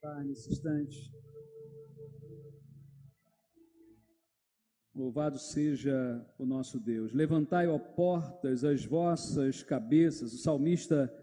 cantar nesse instante. Louvado seja o nosso Deus. Levantai, ó portas, as vossas cabeças. O salmista,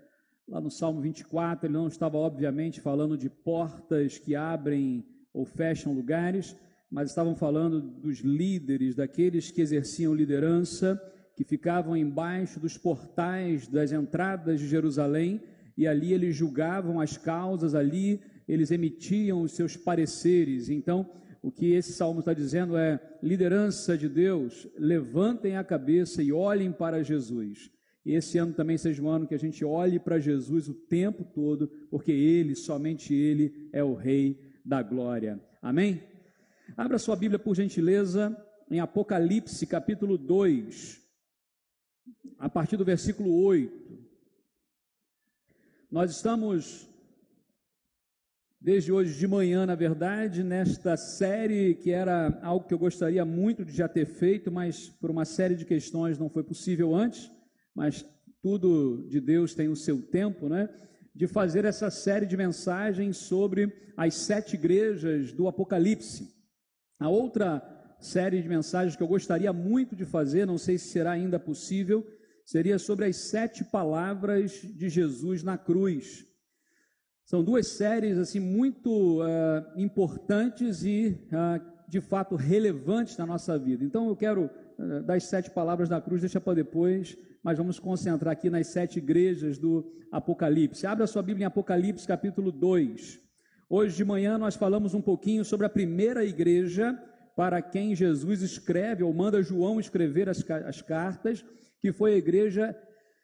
lá no Salmo 24, ele não estava obviamente falando de portas que abrem ou fecham lugares, mas estavam falando dos líderes, daqueles que exerciam liderança, que ficavam embaixo dos portais das entradas de Jerusalém, e ali eles julgavam as causas, ali eles emitiam os seus pareceres. Então, o que esse salmo está dizendo é: liderança de Deus, levantem a cabeça e olhem para Jesus. E esse ano também seja um ano que a gente olhe para Jesus o tempo todo, porque Ele, somente Ele, é o Rei da glória. Amém? Abra sua Bíblia, por gentileza, em Apocalipse, capítulo 2, a partir do versículo 8. Nós estamos, desde hoje de manhã, na verdade, nesta série que era algo que eu gostaria muito de já ter feito, mas por uma série de questões não foi possível antes, mas tudo de Deus tem o seu tempo, né? De fazer essa série de mensagens sobre as 7 igrejas do Apocalipse. A outra série de mensagens que eu gostaria muito de fazer, não sei se será ainda possível, seria sobre as 7 palavras de Jesus na cruz. São 2 séries assim, muito importantes e, de fato, relevantes na nossa vida. Então, eu quero, das 7 palavras da cruz, deixa para depois, mas vamos concentrar aqui nas 7 igrejas do Apocalipse. Abra sua Bíblia em Apocalipse, capítulo 2. Hoje de manhã nós falamos um pouquinho sobre a primeira igreja para quem Jesus escreve, ou manda João escrever as cartas, que foi a igreja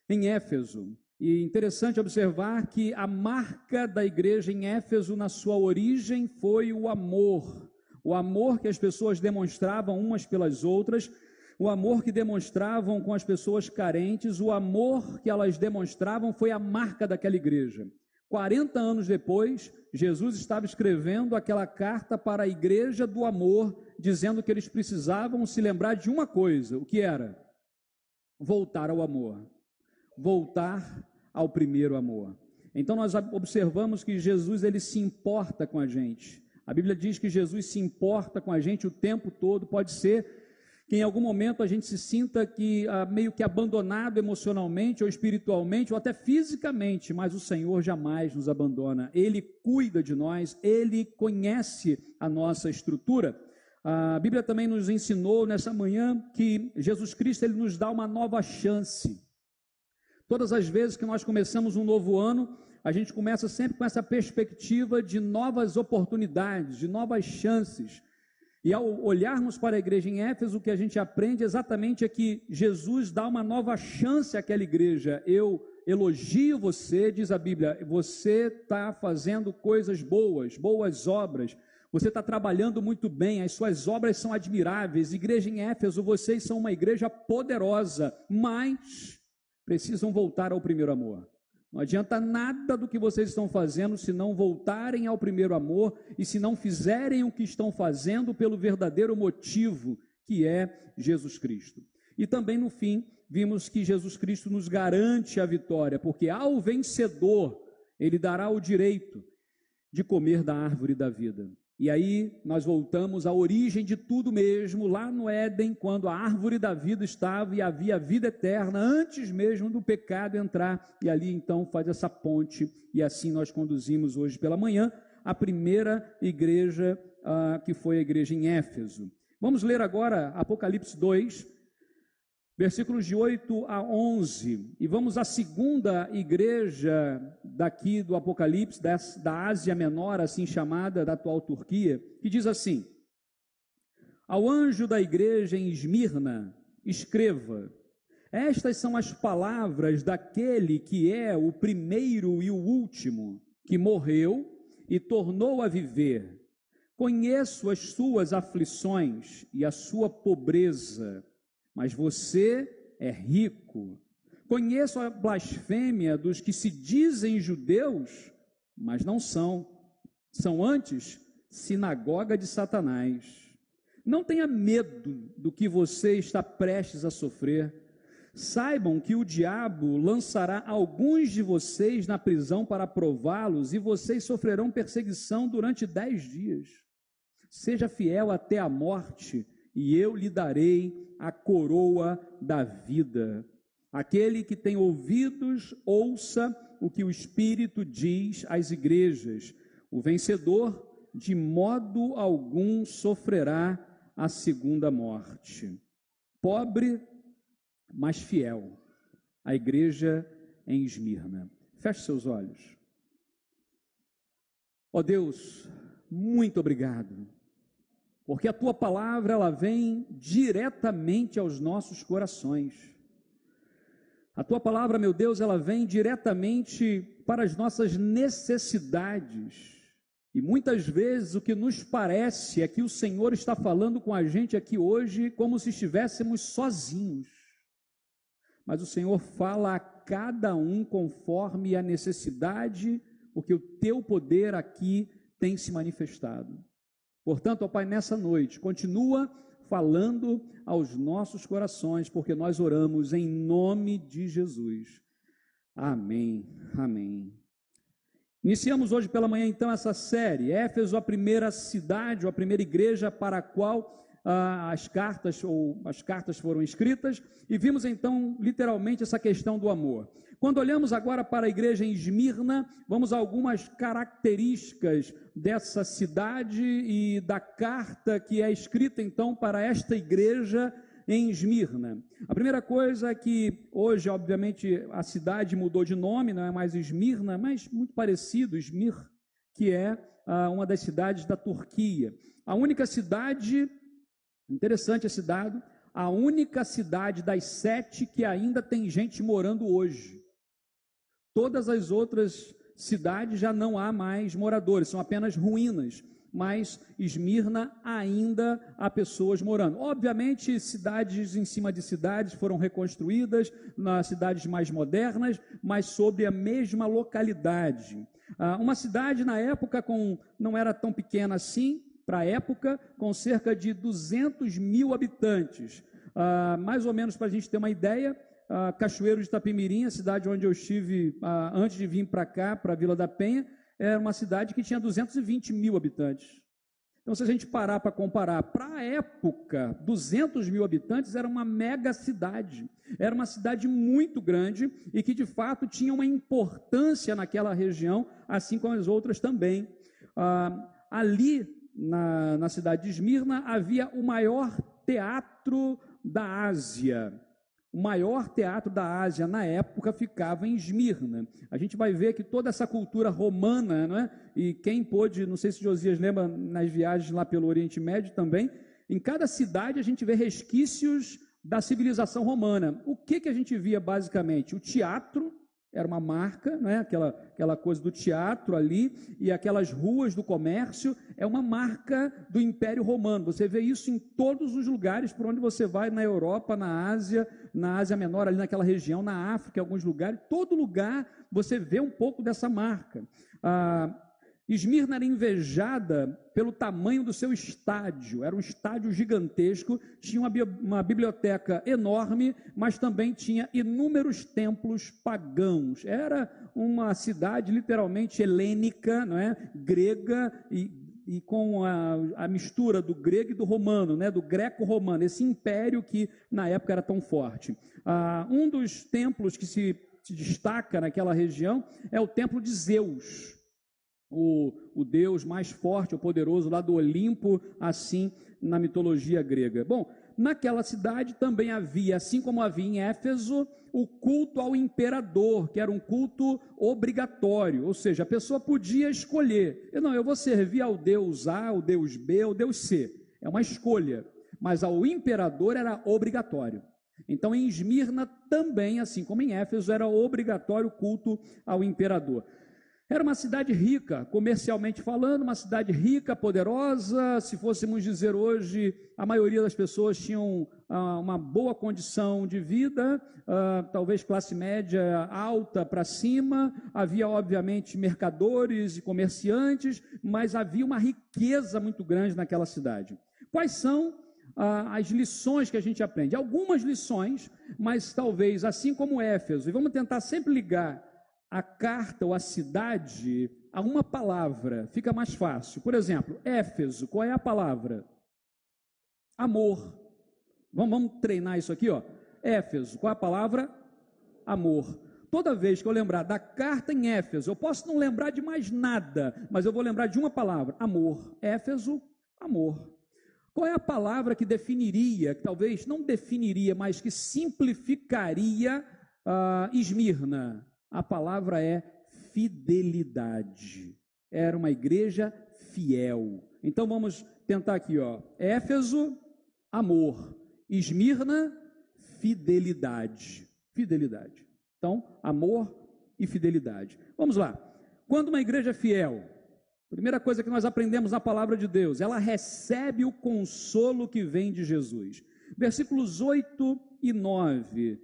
em Éfeso. E interessante observar que a marca da igreja em Éfeso, na sua origem, foi o amor que as pessoas demonstravam umas pelas outras, o amor que demonstravam com as pessoas carentes, o amor que elas demonstravam foi a marca daquela igreja. 40 anos depois, Jesus estava escrevendo aquela carta para a igreja do amor, dizendo que eles precisavam se lembrar de uma coisa. O que era? Voltar ao amor. Voltar ao primeiro amor. Então nós observamos que Jesus, ele se importa com a gente. A Bíblia diz que Jesus se importa com a gente o tempo todo. Pode ser que em algum momento a gente se sinta meio que abandonado emocionalmente ou espiritualmente ou até fisicamente, mas o Senhor jamais nos abandona. Ele cuida de nós, Ele conhece a nossa estrutura. A Bíblia também nos ensinou nessa manhã que Jesus Cristo, ele nos dá uma nova chance. Todas as vezes que nós começamos um novo ano, a gente começa sempre com essa perspectiva de novas oportunidades, de novas chances. E ao olharmos para a igreja em Éfeso, o que a gente aprende exatamente é que Jesus dá uma nova chance àquela igreja. Eu elogio você, diz a Bíblia, você está fazendo coisas boas, boas obras, você está trabalhando muito bem, as suas obras são admiráveis. Igreja em Éfeso, vocês são uma igreja poderosa, mas precisam voltar ao primeiro amor. Não adianta nada do que vocês estão fazendo se não voltarem ao primeiro amor e se não fizerem o que estão fazendo pelo verdadeiro motivo, que é Jesus Cristo. E também no fim, vimos que Jesus Cristo nos garante a vitória, porque ao vencedor, ele dará o direito de comer da árvore da vida. E aí nós voltamos à origem de tudo mesmo, lá no Éden, quando a árvore da vida estava e havia vida eterna, antes mesmo do pecado entrar, e ali então faz essa ponte, e assim nós conduzimos hoje pela manhã a primeira igreja, que foi a igreja em Éfeso. Vamos ler agora Apocalipse 2, versículos de 8 a 11, e vamos à segunda igreja daqui do Apocalipse, da Ásia Menor, assim chamada, da atual Turquia, que diz assim: ao anjo da igreja em Esmirna, escreva: estas são as palavras daquele que é o primeiro e o último, que morreu e tornou a viver. Conheço as suas aflições e a sua pobreza, mas você é rico. Conheço a blasfêmia dos que se dizem judeus, mas não são. São antes sinagoga de Satanás. Não tenha medo do que você está prestes a sofrer. Saibam que o diabo lançará alguns de vocês na prisão para prová-los, e vocês sofrerão perseguição durante 10 dias. Seja fiel até a morte, e eu lhe darei a coroa da vida. Aquele que tem ouvidos, ouça o que o Espírito diz às igrejas. O vencedor, de modo algum, sofrerá a segunda morte. Pobre, mas fiel, a igreja em Esmirna. Feche seus olhos. Ó Deus, muito obrigado, porque a tua palavra, ela vem diretamente aos nossos corações. A tua palavra, meu Deus, ela vem diretamente para as nossas necessidades. E muitas vezes o que nos parece é que o Senhor está falando com a gente aqui hoje como se estivéssemos sozinhos. Mas o Senhor fala a cada um conforme a necessidade, porque o teu poder aqui tem se manifestado. Portanto, ó Pai, nessa noite, continua falando aos nossos corações, porque nós oramos em nome de Jesus. Amém, amém. Iniciamos hoje pela manhã, então, essa série, Éfeso, a primeira cidade, ou a primeira igreja para a qual as cartas foram escritas, e vimos, então, literalmente, essa questão do amor. Quando olhamos agora para a igreja em Esmirna, vamos a algumas características dessa cidade e da carta que é escrita, então, para esta igreja em Esmirna. A primeira coisa é que hoje, obviamente, a cidade mudou de nome, não é mais Esmirna, mas muito parecido, Izmir, que é uma das cidades da Turquia. A única cidade, interessante esse dado, a única cidade das 7 que ainda tem gente morando hoje. Todas as outras cidades já não há mais moradores, são apenas ruínas. Mas Esmirna ainda há pessoas morando. Obviamente, cidades em cima de cidades foram reconstruídas, nas cidades mais modernas, mas sobre a mesma localidade. Uma cidade na época não era tão pequena assim, para a época, com cerca de 200 mil habitantes. Mais ou menos para a gente ter uma ideia, Cachoeiro de Itapemirim, a cidade onde eu estive antes de vir para cá, para a Vila da Penha, era uma cidade que tinha 220 mil habitantes. Então, se a gente parar para comparar, para a época, 200 mil habitantes era uma mega cidade. Era uma cidade muito grande e que, de fato, tinha uma importância naquela região, assim como as outras também. Ali, na cidade de Esmirna, havia o maior teatro da Ásia. O maior teatro da Ásia, na época, ficava em Esmirna. A gente vai ver que toda essa cultura romana, não é? E quem pôde, não sei se Josias lembra, nas viagens lá pelo Oriente Médio também, em cada cidade a gente vê resquícios da civilização romana. O que a gente via, basicamente? O teatro era uma marca, não é? Aquela coisa do teatro ali, e aquelas ruas do comércio, é uma marca do Império Romano. Você vê isso em todos os lugares por onde você vai, na Europa, na Ásia Menor, ali naquela região, na África, em alguns lugares, todo lugar você vê um pouco dessa marca. Esmirna era invejada pelo tamanho do seu estádio, era um estádio gigantesco, tinha uma biblioteca enorme, mas também tinha inúmeros templos pagãos. Era uma cidade literalmente helênica, não é? Grega, e com a mistura do grego e do romano, né? Do greco-romano, esse império que na época era tão forte. Um dos templos que se destaca naquela região é o templo de Zeus, o deus mais forte, o poderoso lá do Olimpo, assim na mitologia grega. Bom, naquela cidade também havia, assim como havia em Éfeso, o culto ao imperador, que era um culto obrigatório, ou seja, a pessoa podia escolher, eu vou servir ao deus A, ao deus B, ao deus C, é uma escolha, mas ao imperador era obrigatório. Então em Esmirna também, assim como em Éfeso, era obrigatório o culto ao imperador. Era uma cidade rica, comercialmente falando, uma cidade rica, poderosa. Se fôssemos dizer hoje, a maioria das pessoas tinham uma boa condição de vida, talvez classe média alta para cima. Havia, obviamente, mercadores e comerciantes, mas havia uma riqueza muito grande naquela cidade. Quais são as lições que a gente aprende. Algumas lições, mas talvez, assim como Éfeso, e vamos tentar sempre ligar a carta ou a cidade a uma palavra, fica mais fácil. Por exemplo, Éfeso, qual é a palavra? Amor. Vamos treinar isso aqui, ó. Éfeso, qual é a palavra? Amor. Toda vez que eu lembrar da carta em Éfeso, eu posso não lembrar de mais nada, mas eu vou lembrar de uma palavra, amor. Éfeso, amor. Qual é a palavra que definiria, que talvez não definiria, mas que simplificaria Esmirna? A palavra é fidelidade. Era uma igreja fiel. Então vamos tentar aqui, ó. Éfeso, amor. Esmirna, fidelidade. Fidelidade. Então, amor e fidelidade. Vamos lá. Quando uma igreja é fiel, primeira coisa que nós aprendemos na palavra de Deus, ela recebe o consolo que vem de Jesus. Versículos 8 e 9.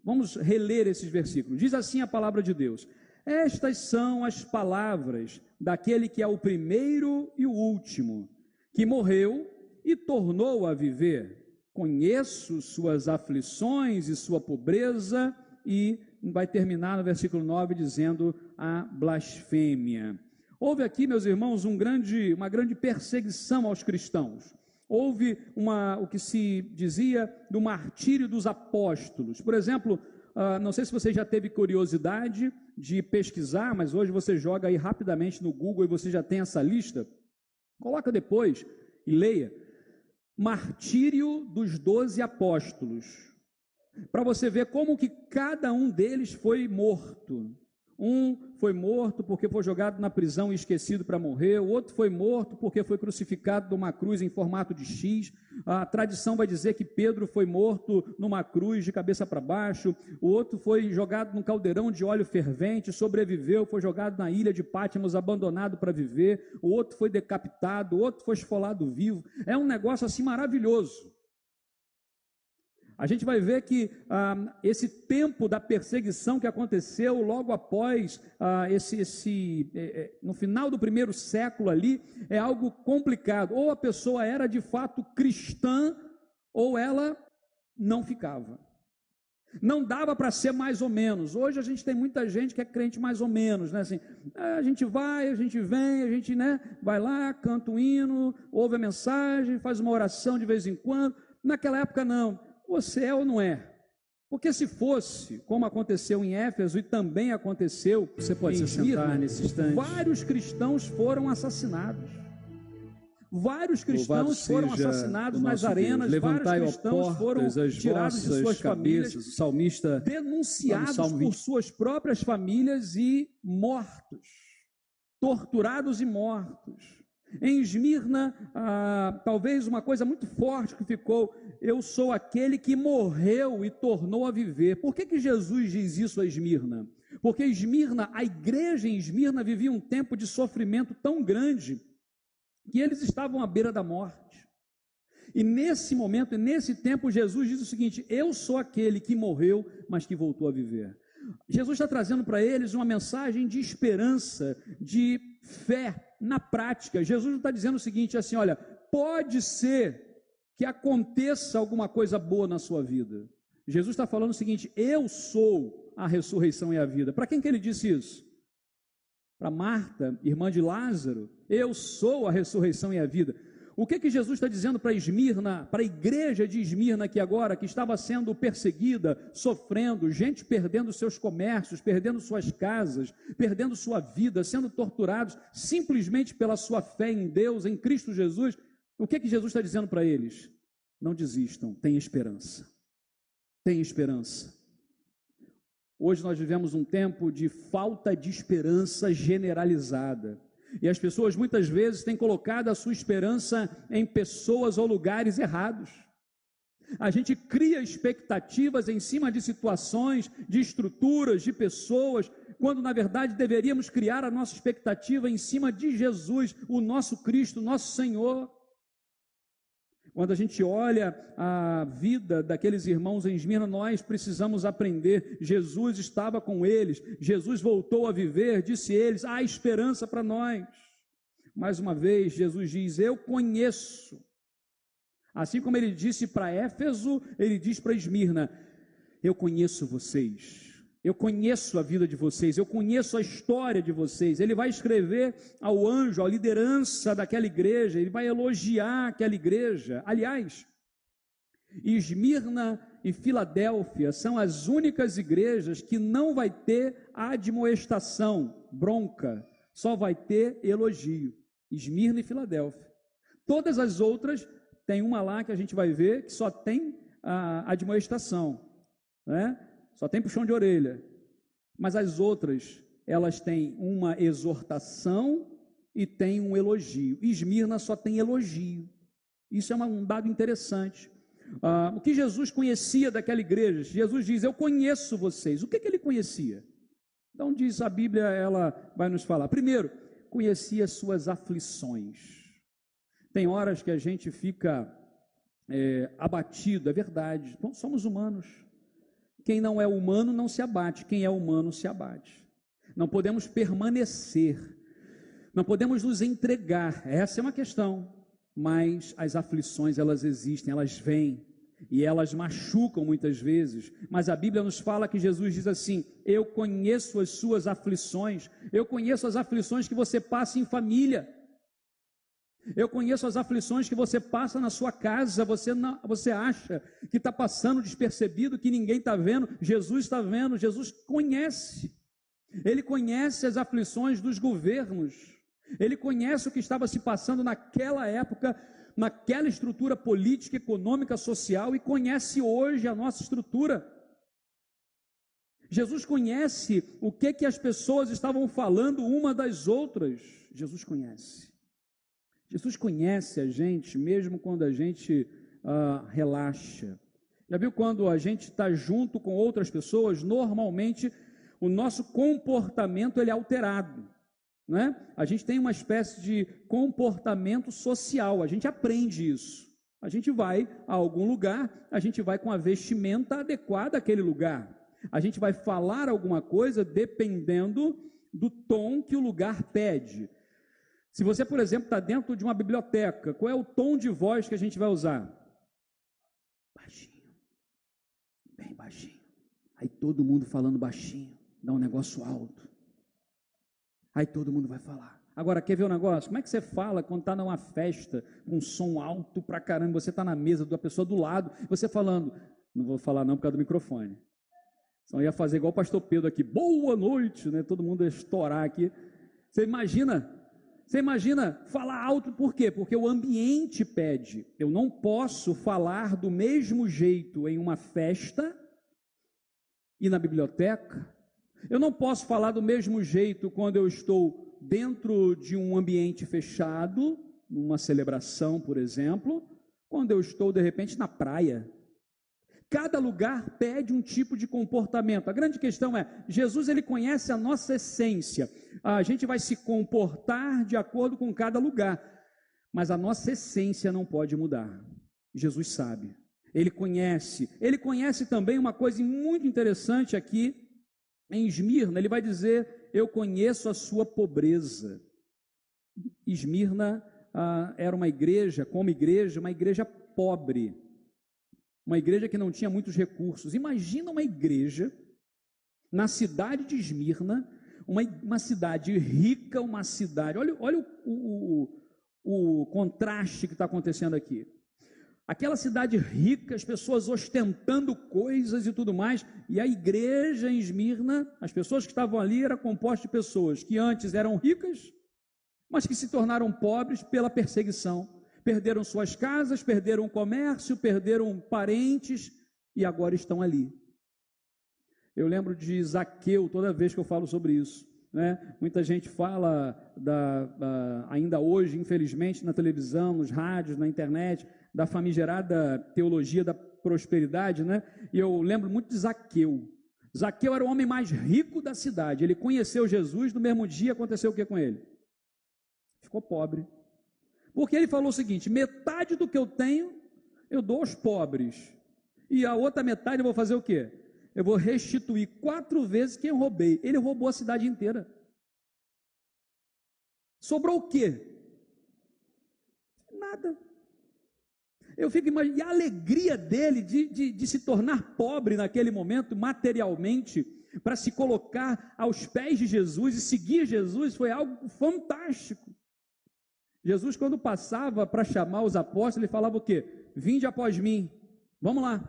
Vamos reler esses versículos. Diz assim a palavra de Deus: estas são as palavras daquele que é o primeiro e o último, que morreu e tornou a viver. Conheço suas aflições e sua pobreza, e vai terminar no versículo 9 dizendo a blasfêmia. Houve aqui, meus irmãos, uma grande perseguição aos cristãos. Houve o que se dizia do martírio dos apóstolos. Por exemplo, não sei se você já teve curiosidade de pesquisar, mas hoje você joga aí rapidamente no Google e você já tem essa lista. Coloca depois e leia. Martírio dos 12 apóstolos. Para você ver como que cada um deles foi morto. Um foi morto porque foi jogado na prisão e esquecido para morrer. O outro foi morto porque foi crucificado numa cruz em formato de X. A tradição vai dizer que Pedro foi morto numa cruz de cabeça para baixo. O outro foi jogado num caldeirão de óleo fervente, sobreviveu, foi jogado na ilha de Pátimos, abandonado para viver. O outro foi decapitado, o outro foi esfolado vivo. É um negócio assim maravilhoso. A gente vai ver que esse tempo da perseguição que aconteceu logo após no final do primeiro século ali, é algo complicado. Ou a pessoa era de fato cristã, ou ela não ficava. Não dava para ser mais ou menos. Hoje a gente tem muita gente que é crente mais ou menos, né? Assim, a gente vai, a gente vem, a gente, né, vai lá, canta um hino, ouve a mensagem, faz uma oração de vez em quando. Naquela época não. Você é ou não é? Porque se fosse, como aconteceu em Éfeso e também aconteceu, você pode se sentar nesse instante, vários cristãos foram assassinados. Vários cristãos foram assassinados nas arenas, vários cristãos foram tirados de suas famílias, o salmista denunciados por suas próprias famílias e mortos, torturados e mortos. Em Esmirna, talvez uma coisa muito forte que ficou: eu sou aquele que morreu e tornou a viver. Por que Jesus diz isso a Esmirna? Porque Esmirna, a igreja em Esmirna vivia um tempo de sofrimento tão grande que eles estavam à beira da morte. E nesse momento, e nesse tempo, Jesus diz o seguinte: eu sou aquele que morreu, mas que voltou a viver. Jesus está trazendo para eles uma mensagem de esperança, de fé na prática. Jesus não está dizendo o seguinte, assim, olha, pode ser que aconteça alguma coisa boa na sua vida. Jesus está falando o seguinte: eu sou a ressurreição e a vida. Para quem que ele disse isso? Para Marta, irmã de Lázaro. Eu sou a ressurreição e a vida. O que Jesus está dizendo para Esmirna, para a igreja de Esmirna que agora, que estava sendo perseguida, sofrendo, gente perdendo seus comércios, perdendo suas casas, perdendo sua vida, sendo torturados, simplesmente pela sua fé em Deus, em Cristo Jesus. O que Jesus está dizendo para eles? Não desistam, tenham esperança. Tenham esperança. Hoje nós vivemos um tempo de falta de esperança generalizada. E as pessoas muitas vezes têm colocado a sua esperança em pessoas ou lugares errados. A gente cria expectativas em cima de situações, de estruturas, de pessoas, quando na verdade deveríamos criar a nossa expectativa em cima de Jesus, o nosso Cristo, o nosso Senhor. Quando a gente olha a vida daqueles irmãos em Esmirna, nós precisamos aprender. Jesus estava com eles, Jesus voltou a viver, disse eles, há esperança para nós. Mais uma vez, Jesus diz, eu conheço Assim como ele disse para Éfeso, ele diz para Esmirna: eu conheço vocês, eu conheço a vida de vocês, eu conheço a história de vocês. Ele vai escrever ao anjo, à liderança daquela igreja, ele vai elogiar aquela igreja. Aliás, Esmirna e Filadélfia são as únicas igrejas que não vai ter admoestação, bronca, só vai ter elogio. Esmirna e Filadélfia. Todas as outras, tem uma lá que a gente vai ver que só tem a admoestação, né? Só tem puxão de orelha. Mas as outras, elas têm uma exortação e tem um elogio. Esmirna só tem elogio. Isso é um dado interessante. O que Jesus conhecia daquela igreja? Jesus diz: eu conheço vocês. O que ele conhecia? Então diz a Bíblia, ela vai nos falar. Primeiro, conhecia suas aflições. Tem horas que a gente fica abatido, é verdade. Então, somos humanos. Quem não é humano não se abate, quem é humano se abate. Não podemos permanecer, não podemos nos entregar, essa é uma questão. Mas as aflições, elas existem, elas vêm, e elas machucam muitas vezes, mas a Bíblia nos fala que Jesus diz assim: eu conheço as suas aflições, eu conheço as aflições que você passa em família, eu conheço as aflições que você passa na sua casa. Você acha que está passando despercebido, que ninguém está vendo. Jesus está vendo, Jesus conhece, ele conhece as aflições dos governos, ele conhece o que estava se passando naquela época, naquela estrutura política, econômica, social, e conhece hoje a nossa estrutura. Jesus conhece o que as pessoas estavam falando uma das outras. Jesus conhece. Jesus conhece a gente, mesmo quando a gente relaxa. Já viu quando a gente está junto com outras pessoas, normalmente o nosso comportamento ele é alterado. Né? A gente tem uma espécie de comportamento social, a gente aprende isso. A gente vai a algum lugar, a gente vai com a vestimenta adequada àquele lugar. A gente vai falar alguma coisa dependendo do tom que o lugar pede. Se você, por exemplo, está dentro de uma biblioteca, qual é o tom de voz que a gente vai usar? Baixinho, bem baixinho. Aí todo mundo falando baixinho, dá um negócio alto. Aí todo mundo vai falar. Agora, quer ver o negócio? Como é que você fala quando está numa festa com som alto pra caramba, você está na mesa da pessoa do lado, você falando, não vou falar não por causa do microfone. Senão ia fazer igual o pastor Pedro aqui, boa noite, né? Todo mundo ia estourar aqui. Você imagina falar alto, por quê? Porque o ambiente pede. Eu não posso falar do mesmo jeito em uma festa e na biblioteca. Eu não posso falar do mesmo jeito quando eu estou dentro de um ambiente fechado, numa celebração, por exemplo, quando eu estou, de repente, na praia. Cada lugar pede um tipo de comportamento. A grande questão é, Jesus ele conhece a nossa essência. A gente vai se comportar de acordo com cada lugar, mas a nossa essência não pode mudar. Jesus sabe. Ele conhece também uma coisa muito interessante aqui, em Esmirna, ele vai dizer, eu conheço a sua pobreza. Esmirna era uma igreja, uma igreja pobre, uma igreja que não tinha muitos recursos. Imagina uma igreja na cidade de Esmirna, uma cidade rica, uma cidade, olha o contraste que está acontecendo aqui. Aquela cidade rica, as pessoas ostentando coisas e tudo mais, e a igreja em Esmirna, as pessoas que estavam ali eram compostas de pessoas que antes eram ricas, mas que se tornaram pobres pela perseguição. Perderam suas casas, perderam o comércio, perderam parentes e agora estão ali. Eu lembro de Zaqueu toda vez que eu falo sobre isso. Né? Muita gente fala, ainda hoje, infelizmente, na televisão, nos rádios, na internet, da famigerada teologia da prosperidade, né? E eu lembro muito de Zaqueu. Zaqueu era o homem mais rico da cidade. Ele conheceu Jesus, no mesmo dia aconteceu o que com ele? Ficou pobre. Porque ele falou o seguinte, metade do que eu tenho, eu dou aos pobres. E a outra metade eu vou fazer o quê? Eu vou restituir 4 vezes quem eu roubei. Ele roubou a cidade inteira. Sobrou o quê? Nada. Eu fico imaginando, e a alegria dele de se tornar pobre naquele momento, materialmente, para se colocar aos pés de Jesus e seguir Jesus, foi algo fantástico. Jesus, quando passava para chamar os apóstolos, ele falava o quê? Vinde após mim, vamos lá,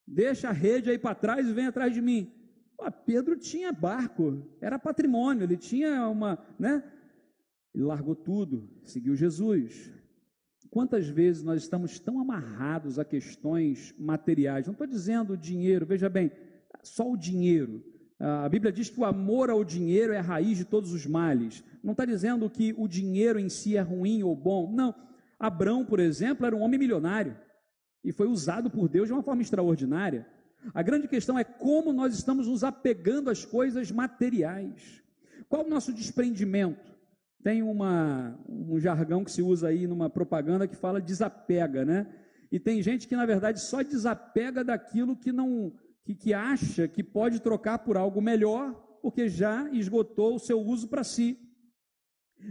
deixa a rede aí para trás e vem atrás de mim. Pedro tinha barco, era patrimônio, ele tinha ele largou tudo, seguiu Jesus. Quantas vezes nós estamos tão amarrados a questões materiais? Não estou dizendo dinheiro, veja bem, só o dinheiro. A Bíblia diz que o amor ao dinheiro é a raiz de todos os males. Não está dizendo que o dinheiro em si é ruim ou bom. Não. Abrão, por exemplo, era um homem milionário e foi usado por Deus de uma forma extraordinária. A grande questão é como nós estamos nos apegando às coisas materiais. Qual o nosso desprendimento? Tem um jargão que se usa aí numa propaganda que fala desapega, né? E tem gente que, na verdade, só desapega daquilo que acha que pode trocar por algo melhor, porque já esgotou o seu uso para si.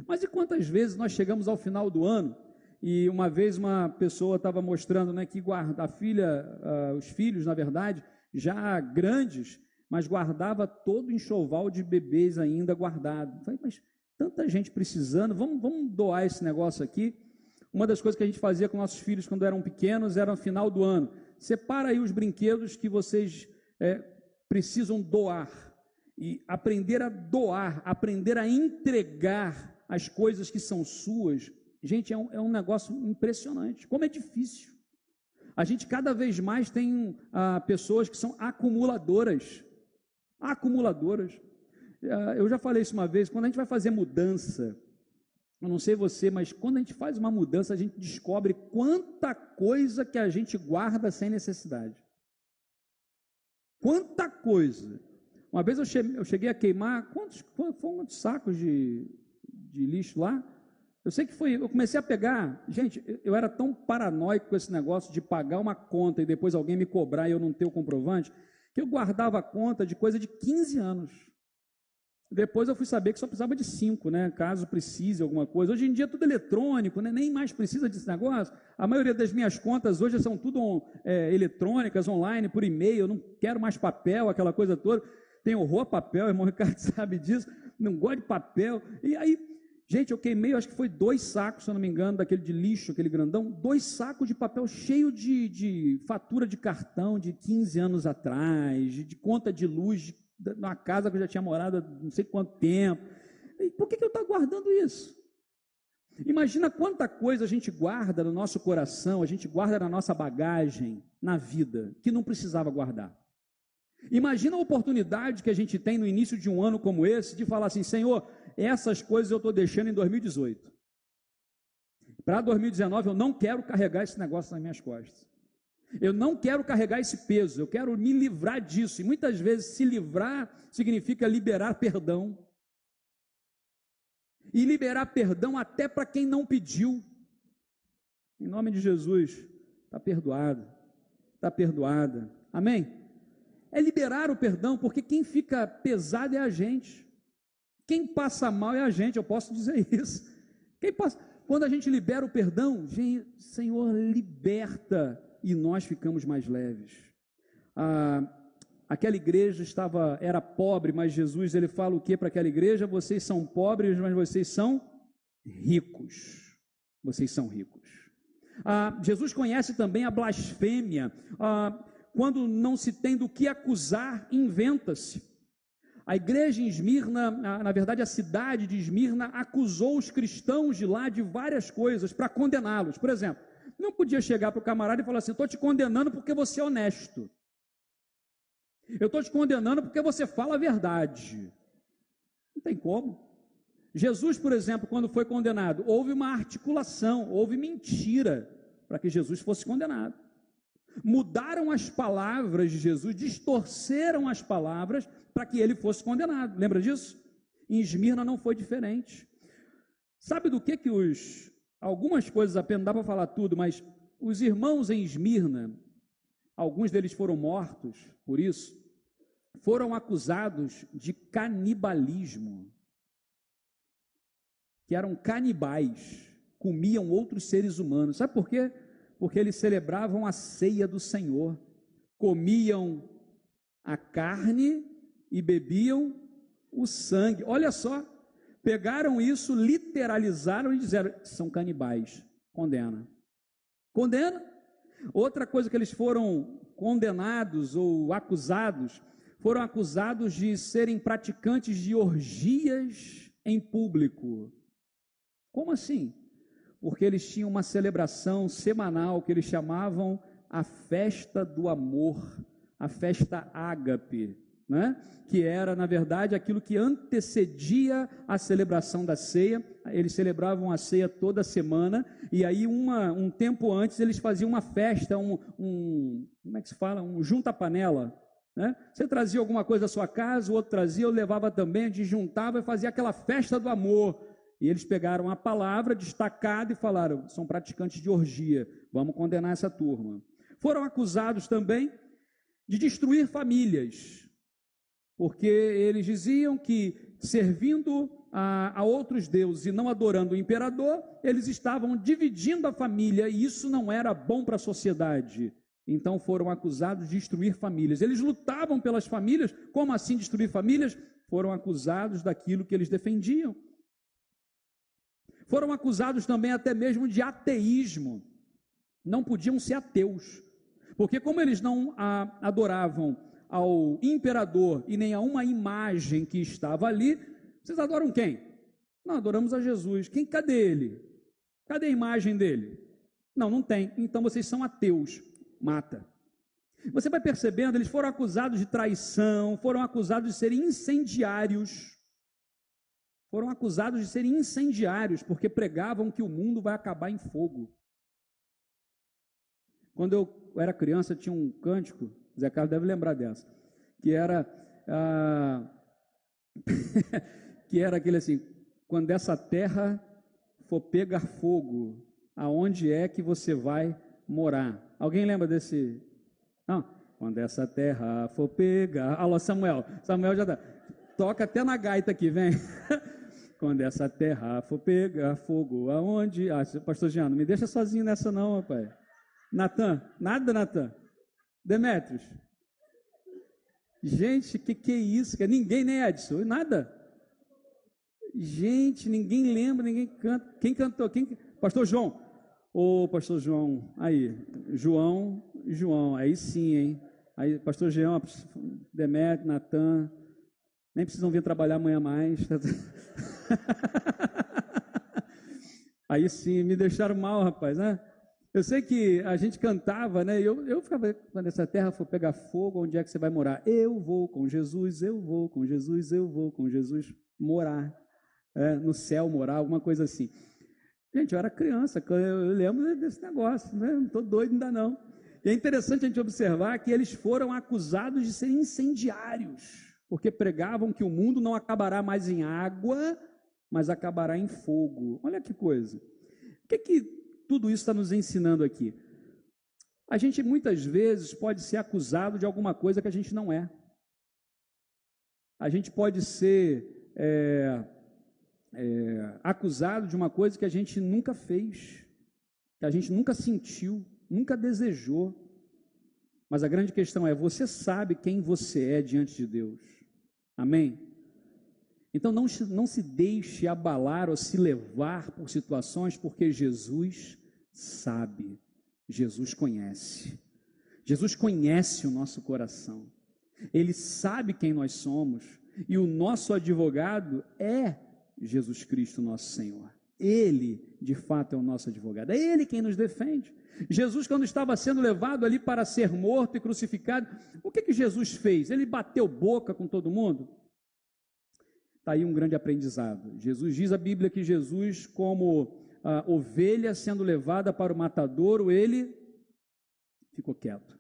Mas e quantas vezes nós chegamos ao final do ano, e uma vez uma pessoa estava mostrando, né, que os filhos, na verdade, já grandes, mas guardava todo o enxoval de bebês ainda guardado. Eu falei, mas tanta gente precisando, vamos doar esse negócio aqui. Uma das coisas que a gente fazia com nossos filhos quando eram pequenos era no final do ano. Separa aí os brinquedos que vocês precisam doar. E aprender a doar, aprender a entregar as coisas que são suas. Gente, é um negócio impressionante. Como é difícil. A gente cada vez mais tem pessoas que são acumuladoras. Acumuladoras. Eu já falei isso uma vez, quando a gente vai fazer mudança, eu não sei você, mas quando a gente faz uma mudança, a gente descobre quanta coisa que a gente guarda sem necessidade. Quanta coisa. Uma vez eu cheguei a queimar, quantos sacos de lixo lá? Eu sei que eu comecei a pegar, gente, eu era tão paranoico com esse negócio de pagar uma conta e depois alguém me cobrar e eu não ter o comprovante, que eu guardava a conta de coisa de 15 anos. Depois eu fui saber que só precisava de 5, né? Caso precise alguma coisa. Hoje em dia é tudo eletrônico, né? Nem mais precisa desse negócio. A maioria das minhas contas hoje são tudo eletrônicas, online, por e-mail. Eu não quero mais papel, aquela coisa toda. Tenho horror a papel, irmão Ricardo sabe disso. Não gosto de papel. E aí, gente, eu queimei, acho que foi 2 sacos, se eu não me engano, daquele de lixo, aquele grandão. 2 sacos de papel cheio de fatura de cartão de 15 anos atrás, de conta de luz, numa casa que eu já tinha morado há não sei quanto tempo. E por que eu estou guardando isso? Imagina quanta coisa a gente guarda no nosso coração, a gente guarda na nossa bagagem, na vida, que não precisava guardar. Imagina a oportunidade que a gente tem no início de um ano como esse, de falar assim, Senhor, essas coisas eu estou deixando em 2018. Para 2019 eu não quero carregar esse negócio nas minhas costas. Eu não quero carregar esse peso, eu quero me livrar disso. E muitas vezes se livrar significa liberar perdão. E liberar perdão até para quem não pediu. Em nome de Jesus, está perdoado, está perdoada. Amém? É liberar o perdão, porque quem fica pesado é a gente. Quem passa mal é a gente, eu posso dizer isso. Quando a gente libera o perdão, Senhor, liberta, e nós ficamos mais leves. Aquela igreja era pobre, mas Jesus, ele fala o que para aquela igreja? Vocês são pobres, mas vocês são ricos. Vocês são ricos. Jesus conhece também a blasfêmia. Quando não se tem do que acusar, inventa-se. A igreja em Esmirna, na verdade a cidade de Esmirna, acusou os cristãos de lá de várias coisas para condená-los. Por exemplo, não podia chegar para o camarada e falar assim, estou te condenando porque você é honesto. Eu estou te condenando porque você fala a verdade. Não tem como. Jesus, por exemplo, quando foi condenado, houve uma articulação, houve mentira para que Jesus fosse condenado. Mudaram as palavras de Jesus, distorceram as palavras para que ele fosse condenado. Lembra disso? Em Esmirna não foi diferente. Sabe do que algumas coisas apenas, não dá para falar tudo, mas os irmãos em Esmirna, alguns deles foram mortos por isso, foram acusados de canibalismo, que eram canibais, comiam outros seres humanos. Sabe por quê? porque eles celebravam a ceia do Senhor, comiam a carne e bebiam o sangue. Olha só, pegaram isso, literalizaram e disseram: são canibais, condena. Condena. Outra coisa que eles foram condenados ou acusados, foram acusados de serem praticantes de orgias em público. Como assim? Porque eles tinham uma celebração semanal que eles chamavam a festa do amor, a festa ágape, né? Que era, na verdade, aquilo que antecedia a celebração da ceia. Eles celebravam a ceia toda semana, e aí um tempo antes eles faziam uma festa, como é que se fala? Um junta-panela, né? Você trazia alguma coisa da sua casa, o outro trazia, eu levava também, a gente juntava e fazia aquela festa do amor. E eles pegaram a palavra destacada e falaram: são praticantes de orgia, vamos condenar essa turma. Foram acusados também de destruir famílias, porque eles diziam que, servindo a outros deuses e não adorando o imperador, eles estavam dividindo a família, e isso não era bom para a sociedade. Então foram acusados de destruir famílias. Eles lutavam pelas famílias. Como assim destruir famílias? Foram acusados daquilo que eles defendiam. Foram acusados também até mesmo de ateísmo. Não podiam ser ateus, porque como eles não adoravam ao imperador e nem a uma imagem que estava ali, vocês adoram quem? Não, adoramos a Jesus. Cadê ele? Cadê a imagem dele? Não tem. Então vocês são ateus. Mata. Você vai percebendo, eles foram acusados de traição, foram acusados de serem incendiários. Foram acusados de serem incendiários, porque pregavam que o mundo vai acabar em fogo. Quando eu era criança, tinha um cântico, Zé Carlos deve lembrar dessa, que era que era aquele assim: quando essa terra for pegar fogo, aonde é que você vai morar? Alguém lembra desse? Não. Quando essa terra for pegar... Alô, Samuel já dá. Toca até na gaita aqui, vem. Quando essa terra for pegar fogo, aonde... pastor Jean, não me deixa sozinho nessa não, rapaz. Natan, nada, Natan. Demétrios. Gente, que é isso? Ninguém, nem Edson, nada. Gente, ninguém lembra, ninguém canta. Quem cantou? Pastor João. Ô, pastor João, aí, João, aí sim, hein? Aí, pastor Jean, Demétrio, Natan, nem precisam vir trabalhar amanhã mais. Aí sim, me deixaram mal, rapaz, né? Eu sei que a gente cantava, né? Eu ficava: quando essa terra for pegar fogo, onde é que você vai morar? Eu vou com Jesus, eu vou com Jesus, eu vou com Jesus morar, no céu morar, alguma coisa assim. Gente, eu era criança, eu lembro desse negócio, né? Não estou doido ainda não. E é interessante a gente observar que eles foram acusados de serem incendiários, porque pregavam que o mundo não acabará mais em água, mas acabará em fogo. Olha que coisa. O que tudo isso está nos ensinando aqui? A gente muitas vezes pode ser acusado de alguma coisa que a gente não é. A gente pode ser acusado de uma coisa que a gente nunca fez, que a gente nunca sentiu, nunca desejou. Mas a grande questão é: você sabe quem você é diante de Deus? Amém? Então não se deixe abalar ou se levar por situações, porque Jesus sabe, Jesus conhece o nosso coração, Ele sabe quem nós somos, e o nosso advogado é Jesus Cristo, nosso Senhor. Ele, de fato, é o nosso advogado. É Ele quem nos defende. Jesus, quando estava sendo levado ali para ser morto e crucificado, o que Jesus fez? Ele bateu boca com todo mundo? Está aí um grande aprendizado. Jesus, diz a Bíblia que Jesus, como a ovelha sendo levada para o matadouro, ele ficou quieto.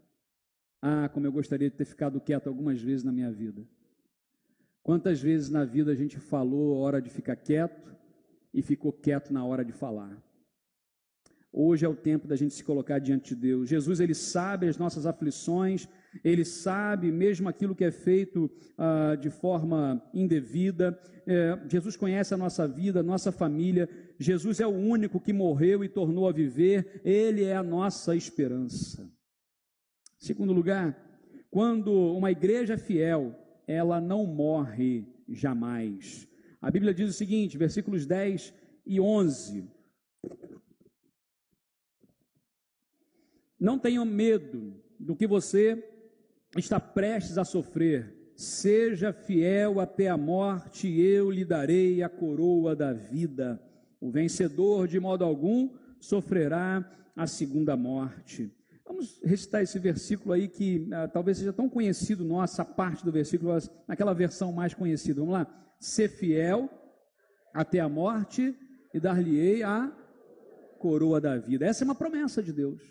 Como eu gostaria de ter ficado quieto algumas vezes na minha vida. Quantas vezes na vida a gente falou a hora de ficar quieto e ficou quieto na hora de falar? Hoje é o tempo da gente se colocar diante de Deus. Jesus, ele sabe as nossas aflições, ele sabe mesmo aquilo que é feito de forma indevida. Jesus conhece a nossa vida, a nossa família. Jesus é o único que morreu e tornou a viver. Ele é a nossa esperança. Segundo lugar, quando uma igreja é fiel, ela não morre jamais. A Bíblia diz o seguinte, versículos 10 e 11. Não tenham medo do que você está prestes a sofrer. Seja fiel até a morte, e eu lhe darei a coroa da vida. O vencedor, de modo algum, sofrerá a segunda morte. Vamos recitar esse versículo aí que talvez seja tão conhecido nossa parte do versículo, naquela versão mais conhecida. Vamos lá. Ser fiel até a morte e dar-lhe-ei a coroa da vida. Essa é uma promessa de Deus.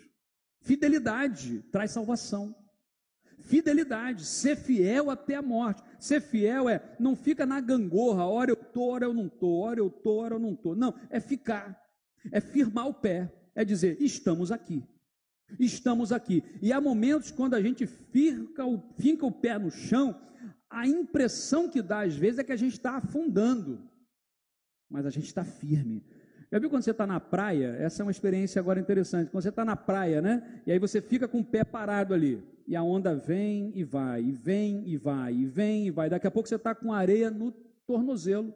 Fidelidade traz salvação. Fidelidade, ser fiel até a morte. Ser fiel não fica na gangorra, ora eu estou, ora eu não estou, ora eu estou, ora eu não estou. Não, é ficar, é firmar o pé, é dizer, estamos aqui. Estamos aqui. E há momentos quando a gente finca o pé no chão, a impressão que dá às vezes é que a gente está afundando, mas a gente está firme. Já viu quando você está na praia? Essa é uma experiência agora interessante. Quando você está na praia, né? E aí você fica com o pé parado ali. E a onda vem e vai, e vem e vai, e vem e vai. Daqui a pouco você está com areia no tornozelo.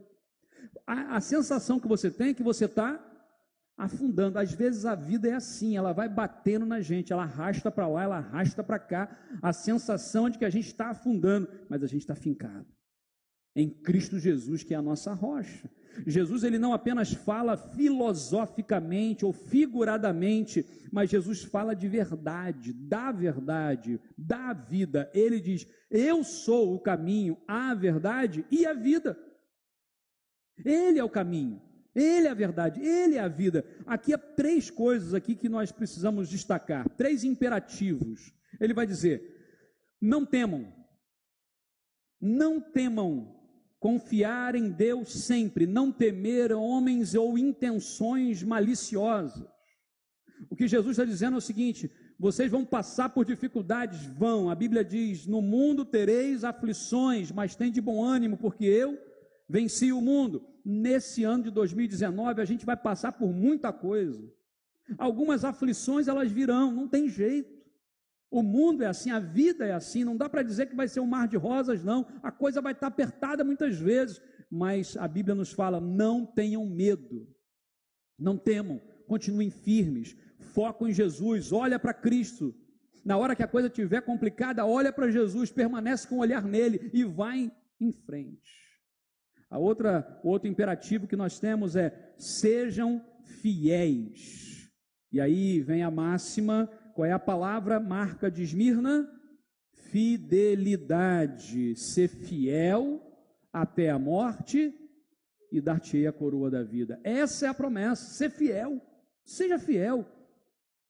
A sensação que você tem é que você está afundando. Às vezes a vida é assim, ela vai batendo na gente, ela arrasta para lá, ela arrasta para cá. A sensação é de que a gente está afundando, mas a gente está fincado em Cristo Jesus, que é a nossa rocha. Jesus, ele não apenas fala filosoficamente ou figuradamente, mas Jesus fala de verdade, da vida. Ele diz, eu sou o caminho, a verdade e a vida. Ele é o caminho, ele é a verdade, ele é a vida. Aqui há 3 coisas aqui que nós precisamos destacar, 3 imperativos. Ele vai dizer, não temam, confiar em Deus sempre, não temer homens ou intenções maliciosas. O que Jesus está dizendo é o seguinte, vocês vão passar por dificuldades, vão, a Bíblia diz, no mundo tereis aflições, mas tem de bom ânimo, porque eu venci o mundo. Nesse ano de 2019, a gente vai passar por muita coisa. Algumas aflições, elas virão, não tem jeito. O mundo é assim, a vida é assim, não dá para dizer que vai ser um mar de rosas, não. A coisa vai estar apertada muitas vezes, mas a Bíblia nos fala, não tenham medo, não temam, continuem firmes, focam em Jesus, olha para Cristo. Na hora que a coisa estiver complicada, olha para Jesus, permanece com o olhar nele e vai em frente. Outro imperativo que nós temos é, sejam fiéis. E aí vem a máxima. Qual é a palavra marca de Esmirna? Fidelidade. Ser fiel até a morte e dar-te-ei a coroa da vida. Essa é a promessa, ser fiel. Seja fiel.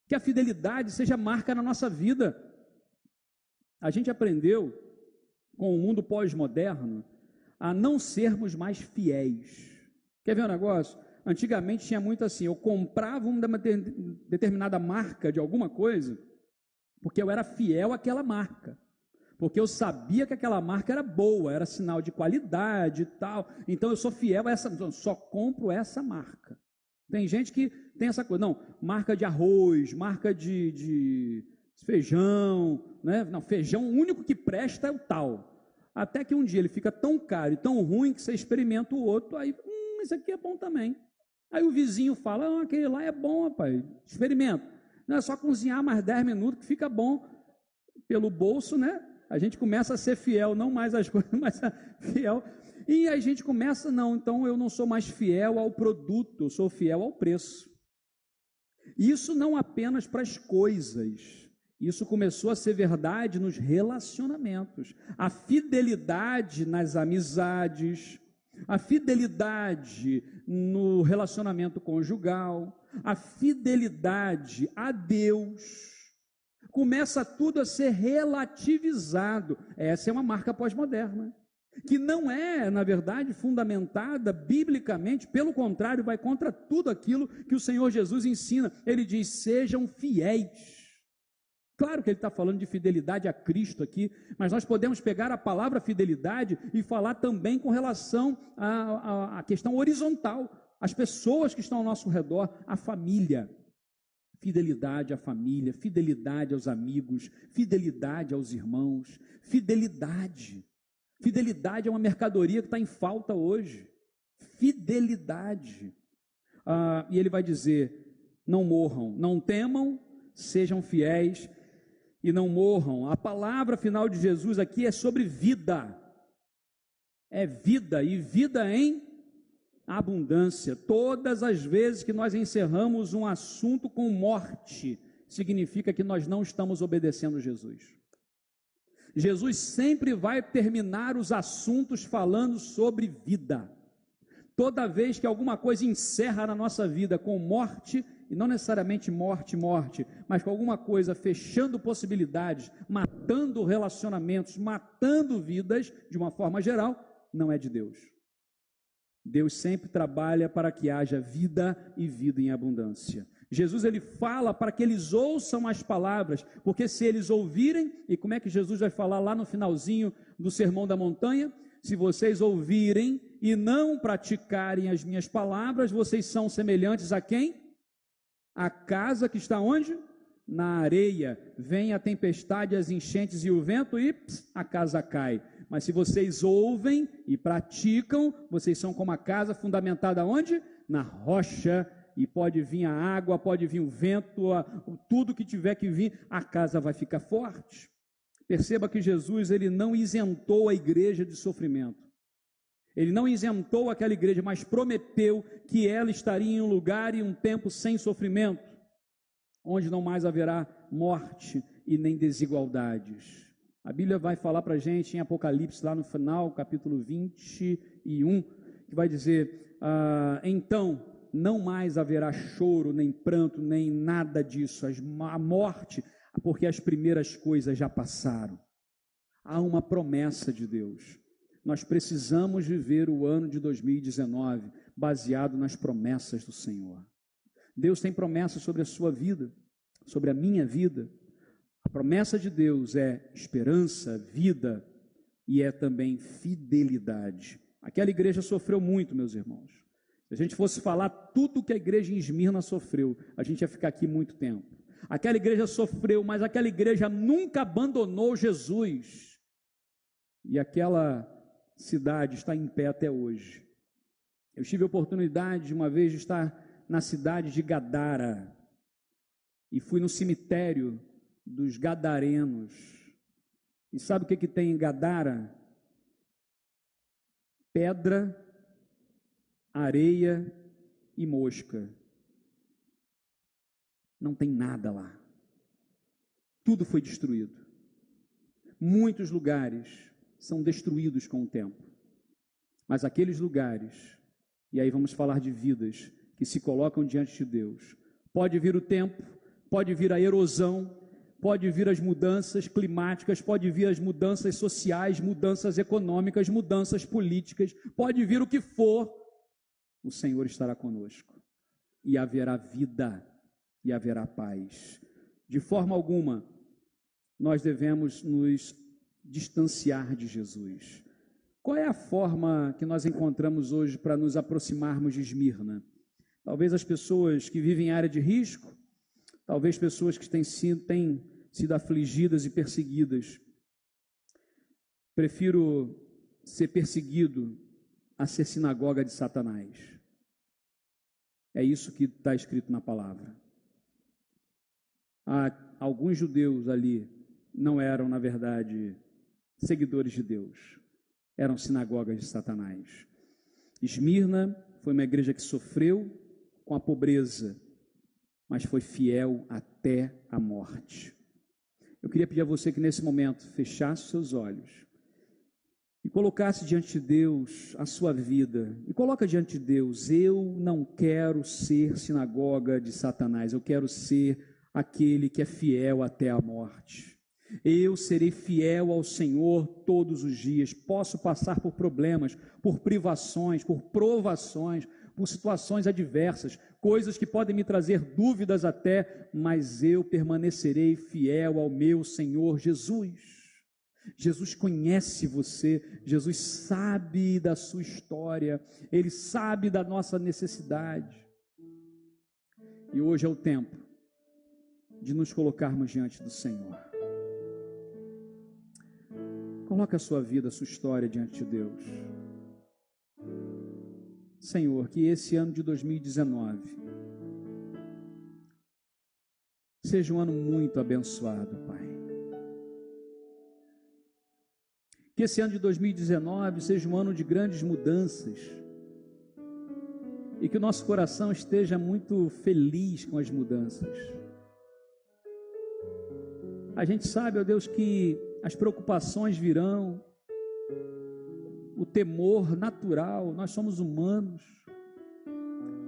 Que a fidelidade seja marca na nossa vida. A gente aprendeu com o mundo pós-moderno a não sermos mais fiéis. Quer ver um negócio? Antigamente tinha muito assim, eu comprava uma determinada marca de alguma coisa, porque eu era fiel àquela marca, porque eu sabia que aquela marca era boa, era sinal de qualidade e tal, então eu sou fiel a essa, eu só compro essa marca. Tem gente que tem essa coisa, não, marca de arroz, marca de feijão, né? Não, feijão, o único que presta é o tal. Até que um dia ele fica tão caro e tão ruim que você experimenta o outro, aí, isso aqui é bom também. Aí o vizinho fala, aquele lá é bom, rapaz, experimenta. Não é só cozinhar mais 10 minutos que fica bom. Pelo bolso, né? A gente começa a ser fiel, não mais às coisas, mas fiel. E a gente começa, não, então eu não sou mais fiel ao produto, eu sou fiel ao preço. Isso não apenas para as coisas. Isso começou a ser verdade nos relacionamentos. A fidelidade nas amizades, a fidelidade no relacionamento conjugal, a fidelidade a Deus. Começa tudo a ser relativizado. Essa é uma marca pós-moderna. que não é, na verdade, fundamentada biblicamente, pelo contrário, vai contra tudo aquilo que o Senhor Jesus ensina. Ele diz: sejam fiéis. Claro que ele está falando de fidelidade a Cristo aqui, mas nós podemos pegar a palavra fidelidade e falar também com relação à questão horizontal, as pessoas que estão ao nosso redor, a família. Fidelidade à família, fidelidade aos amigos, fidelidade aos irmãos, fidelidade. Fidelidade é uma mercadoria que está em falta hoje. Fidelidade. E ele vai dizer: não morram, não temam, sejam fiéis e não morram. A palavra final de Jesus aqui é sobre vida. É vida, e vida em abundância. Todas as vezes que nós encerramos um assunto com morte, significa que nós não estamos obedecendo Jesus. Jesus sempre vai terminar os assuntos falando sobre vida. Toda vez que alguma coisa encerra na nossa vida com morte, e não necessariamente morte, mas com alguma coisa fechando possibilidades, matando relacionamentos, matando vidas, de uma forma geral, não é de Deus. Deus sempre trabalha para que haja vida e vida em abundância. Jesus, ele fala para que eles ouçam as palavras, porque se eles ouvirem, e como é que Jesus vai falar lá no finalzinho do Sermão da Montanha? Se vocês ouvirem e não praticarem as minhas palavras, vocês são semelhantes a quem? A casa que está onde? Na areia. Vem a tempestade, as enchentes e o vento e a casa cai. Mas se vocês ouvem e praticam, vocês são como a casa fundamentada onde? Na rocha. E pode vir a água, pode vir o vento, tudo que tiver que vir, a casa vai ficar forte. Perceba que Jesus, ele não isentou a igreja de sofrimento. Ele não isentou aquela igreja, mas prometeu que ela estaria em um lugar e um tempo sem sofrimento, onde não mais haverá morte e nem desigualdades. A Bíblia vai falar para a gente em Apocalipse, lá no final, capítulo 21, que vai dizer, então não mais haverá choro, nem pranto, nem nada disso, a morte, porque as primeiras coisas já passaram. Há uma promessa de Deus. Nós precisamos viver o ano de 2019 baseado nas promessas do Senhor. Deus tem promessas sobre a sua vida, sobre a minha vida. A promessa de Deus é esperança, vida e é também fidelidade. Aquela igreja sofreu muito, meus irmãos. Se a gente fosse falar tudo que a igreja em Esmirna sofreu, a gente ia ficar aqui muito tempo. Aquela igreja sofreu, mas aquela igreja nunca abandonou Jesus. E aquela cidade está em pé até hoje. Eu tive a oportunidade uma vez de estar na cidade de Gadara e fui no cemitério dos Gadarenos. E sabe o que tem em Gadara? Pedra, areia e mosca. Não tem nada lá. Tudo foi destruído. Muitos lugares são destruídos com o tempo. Mas aqueles lugares, e aí vamos falar de vidas que se colocam diante de Deus, pode vir o tempo, pode vir a erosão, pode vir as mudanças climáticas, pode vir as mudanças sociais, mudanças econômicas, mudanças políticas, pode vir o que for, o Senhor estará conosco, e haverá vida, e haverá paz. De forma alguma, nós devemos nos distanciar de Jesus. Qual é a forma que nós encontramos hoje para nos aproximarmos de Esmirna? Talvez as pessoas que vivem em área de risco, talvez pessoas que têm sido afligidas e perseguidas. Prefiro ser perseguido a ser sinagoga de Satanás. É isso que está escrito na palavra. Alguns judeus ali não eram, na verdade, seguidores de Deus. Eram sinagogas de Satanás. Esmirna foi uma igreja que sofreu com a pobreza, mas foi fiel até a morte. Eu queria pedir a você que nesse momento fechasse os seus olhos e colocasse diante de Deus a sua vida. E coloca diante de Deus: eu não quero ser sinagoga de Satanás, eu quero ser aquele que é fiel até a morte. Eu serei fiel ao Senhor todos os dias. Posso passar por problemas, por privações, por provações, por situações adversas, coisas que podem me trazer dúvidas até, mas eu permanecerei fiel ao meu Senhor Jesus. Jesus conhece você, Jesus sabe da sua história, Ele sabe da nossa necessidade. E hoje é o tempo de nos colocarmos diante do Senhor. Coloque a sua vida, a sua história diante de Deus. Senhor, que esse ano de 2019 seja um ano muito abençoado, Pai. Que esse ano de 2019 seja um ano de grandes mudanças e que o nosso coração esteja muito feliz com as mudanças. A gente sabe, ó Deus, que as preocupações virão, o temor natural, nós somos humanos,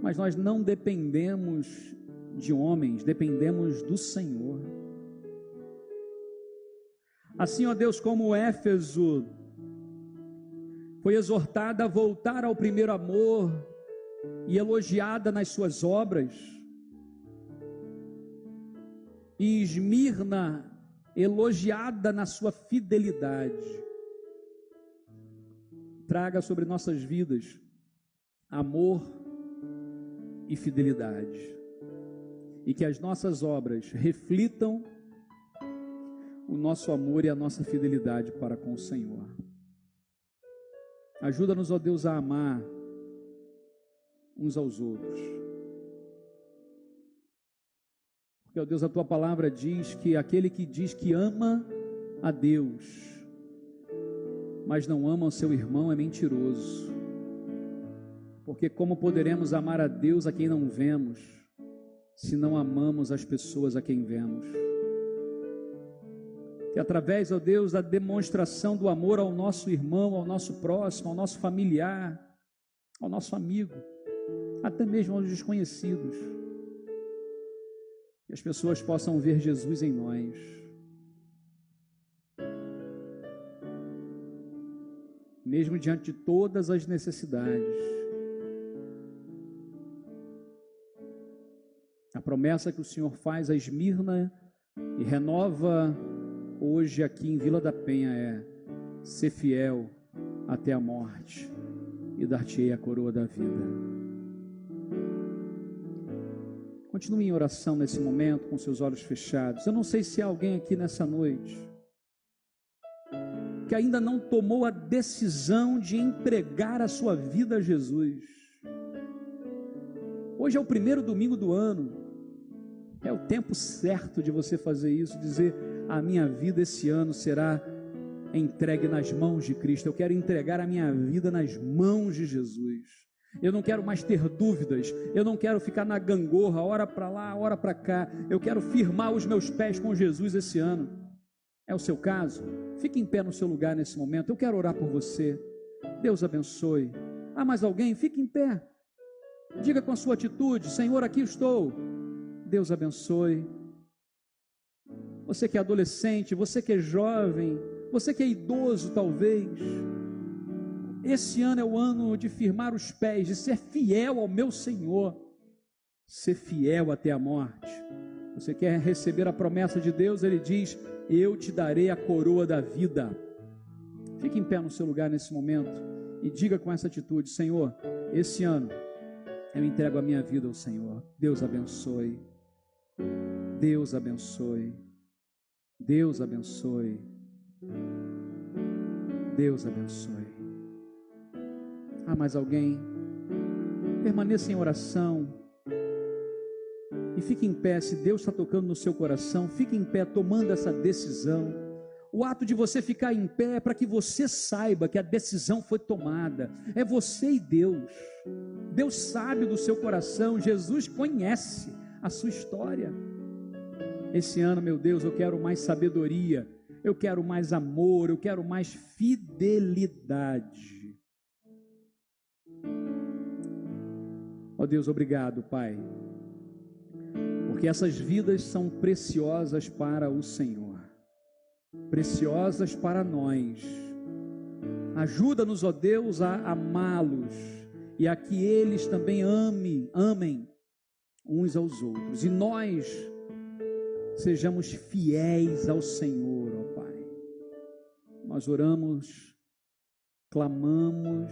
mas nós não dependemos de homens, dependemos do Senhor. Assim, ó Deus, como Éfeso foi exortada a voltar ao primeiro amor e elogiada nas suas obras, e Esmirna elogiada na sua fidelidade, traga sobre nossas vidas amor e fidelidade, e que as nossas obras reflitam o nosso amor e a nossa fidelidade para com o Senhor. Ajuda-nos, ó Deus, a amar uns aos outros. Porque, ó Deus, a Tua palavra diz que aquele que diz que ama a Deus, mas não ama o seu irmão, é mentiroso. Porque como poderemos amar a Deus a quem não vemos, se não amamos as pessoas a quem vemos? Que através, ó Deus, da demonstração do amor ao nosso irmão, ao nosso próximo, ao nosso familiar, ao nosso amigo, até mesmo aos desconhecidos, que as pessoas possam ver Jesus em nós. Mesmo diante de todas as necessidades. A promessa que o Senhor faz a Esmirna e renova hoje aqui em Vila da Penha é: ser fiel até a morte e dar-te-ei a coroa da vida. Continue em oração nesse momento com seus olhos fechados. Eu não sei se há alguém aqui nessa noite que ainda não tomou a decisão de entregar a sua vida a Jesus. Hoje é o primeiro domingo do ano, é o tempo certo de você fazer isso, dizer: a minha vida esse ano será entregue nas mãos de Cristo. Eu quero entregar a minha vida nas mãos de Jesus. Eu não quero mais ter dúvidas, eu não quero ficar na gangorra, hora para lá, hora para cá. Eu quero firmar os meus pés com Jesus esse ano. É o seu caso? Fique em pé no seu lugar nesse momento. Eu quero orar por você. Deus abençoe. Há mais alguém? Fique em pé. Diga com a sua atitude: Senhor, aqui estou. Deus abençoe. Você que é adolescente, você que é jovem, você que é idoso talvez, esse ano é o ano de firmar os pés, de ser fiel ao meu Senhor, ser fiel até a morte. Você quer receber a promessa de Deus? Ele diz: eu te darei a coroa da vida. Fique em pé no seu lugar nesse momento e diga com essa atitude: Senhor, esse ano eu entrego a minha vida ao Senhor. Deus abençoe. Deus abençoe. Deus abençoe. Deus abençoe. Há mais alguém? Permaneça em oração e fique em pé. Se Deus está tocando no seu coração, fique em pé tomando essa decisão. O ato de você ficar em pé é para que você saiba que a decisão foi tomada. É você e Deus. Deus sabe do seu coração. Jesus conhece a sua história. Esse ano, meu Deus, eu quero mais sabedoria, eu quero mais amor, eu quero mais fidelidade. Ó Deus, obrigado, Pai, porque essas vidas são preciosas para o Senhor. preciosas para nós. Ajuda-nos, ó Deus, a amá-los e a que eles também amem uns aos outros. E nós sejamos fiéis ao Senhor, ó Pai. Nós oramos, clamamos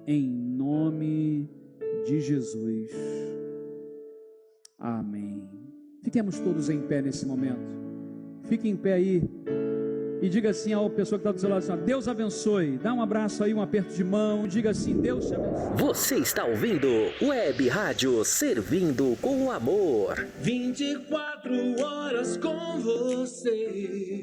em nome de Jesus. Amém. Fiquemos todos em pé nesse momento. Fique em pé aí e diga assim à pessoa que está do seu lado assim, Deus abençoe. Dá um abraço aí, um aperto de mão. Diga assim, Deus te abençoe. Você está ouvindo Web Rádio Servindo com Amor. 24 horas com você.